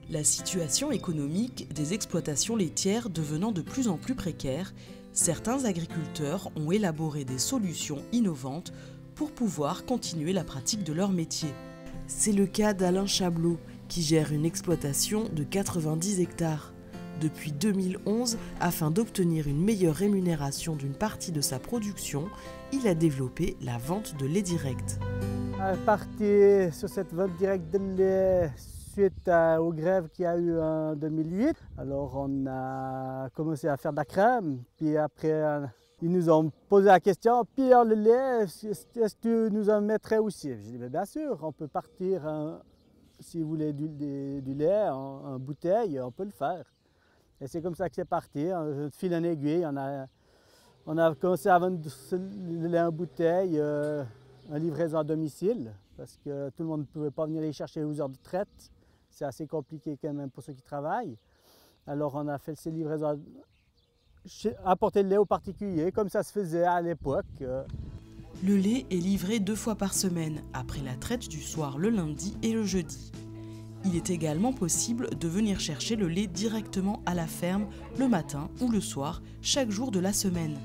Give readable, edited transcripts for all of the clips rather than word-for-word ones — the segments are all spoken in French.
La situation économique des exploitations laitières devenant de plus en plus précaire, certains agriculteurs ont élaboré des solutions innovantes pour pouvoir continuer la pratique de leur métier. C'est le cas d'Alain Chablot, qui gère une exploitation de 90 hectares. Depuis 2011, afin d'obtenir une meilleure rémunération d'une partie de sa production, il a développé la vente de lait direct. Parti sur cette vente directe de lait suite aux grèves qu'il y a eu en 2008. Alors on a commencé à faire de la crème, puis après ils nous ont posé la question, puis le lait, est-ce que tu nous en mettrais aussi? J'ai dit bien sûr, on peut partir, si vous voulez du lait en bouteille, on peut le faire. Et c'est comme ça que c'est parti, de fil en aiguille, on a commencé à vendre le lait en bouteille, en livraison à domicile, parce que tout le monde ne pouvait pas venir les chercher aux heures de traite. C'est assez compliqué quand même pour ceux qui travaillent. Alors on a fait ces livraisons, apporter le lait aux particuliers, comme ça se faisait à l'époque. Le lait est livré 2 fois par semaine, après la traite du soir le lundi et le jeudi. Il est également possible de venir chercher le lait directement à la ferme le matin ou le soir, chaque jour de la semaine.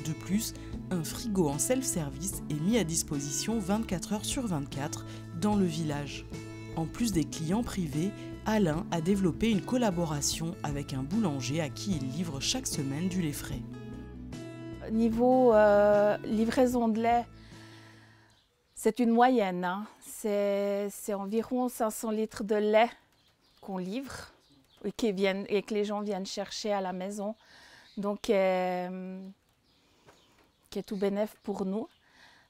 De plus, un frigo en self-service est mis à disposition 24 heures sur 24 dans le village. En plus des clients privés, Alain a développé une collaboration avec un boulanger à qui il livre chaque semaine du lait frais. Niveau livraison de lait, c'est une moyenne. Hein. C'est environ 500 litres de lait qu'on livre et que les gens viennent chercher à la maison. Donc, qui est tout bénef pour nous.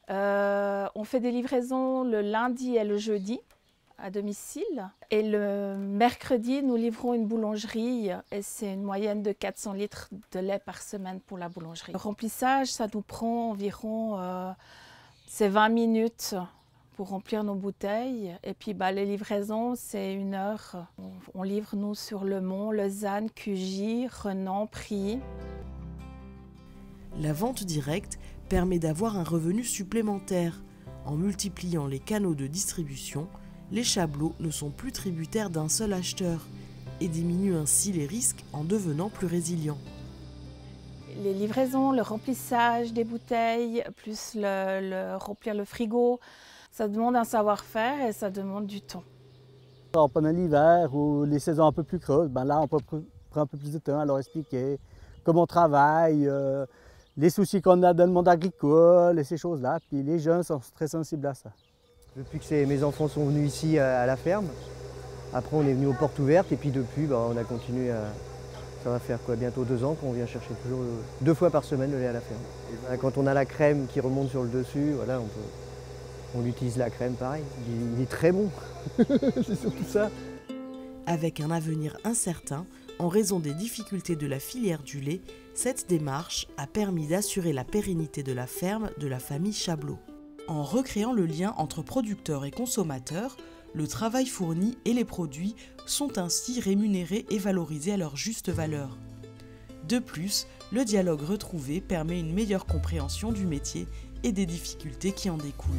On fait des livraisons le lundi et le jeudi à domicile. Et le mercredi, nous livrons une boulangerie et c'est une moyenne de 400 litres de lait par semaine pour la boulangerie. Le remplissage, ça nous prend environ 20 minutes pour remplir nos bouteilles. Et puis les livraisons, c'est 1 heure. On livre, nous, sur Le Mont, Lausanne, Cugy, Renan, Prilly. La vente directe permet d'avoir un revenu supplémentaire. En multipliant les canaux de distribution, les Chablots ne sont plus tributaires d'un seul acheteur et diminuent ainsi les risques en devenant plus résilients. Les livraisons, le remplissage des bouteilles, plus remplir le frigo, ça demande un savoir-faire et ça demande du temps. Pendant l'hiver ou les saisons un peu plus creuses, là on peut prendre un peu plus de temps à leur expliquer comment on travaille, les soucis qu'on a dans le monde agricole et ces choses-là. Puis les jeunes sont très sensibles à ça. Depuis que mes enfants sont venus ici à la ferme, après on est venu aux portes ouvertes et puis depuis on a continué à... Ça va faire bientôt 2 ans qu'on vient chercher toujours 2 fois par semaine le lait à la ferme. Et quand on a la crème qui remonte sur le dessus, voilà, on utilise la crème pareil. Il est très bon, c'est surtout ça. Avec un avenir incertain, en raison des difficultés de la filière du lait, cette démarche a permis d'assurer la pérennité de la ferme de la famille Chablot. En recréant le lien entre producteurs et consommateurs, le travail fourni et les produits sont ainsi rémunérés et valorisés à leur juste valeur. De plus, le dialogue retrouvé permet une meilleure compréhension du métier et des difficultés qui en découlent.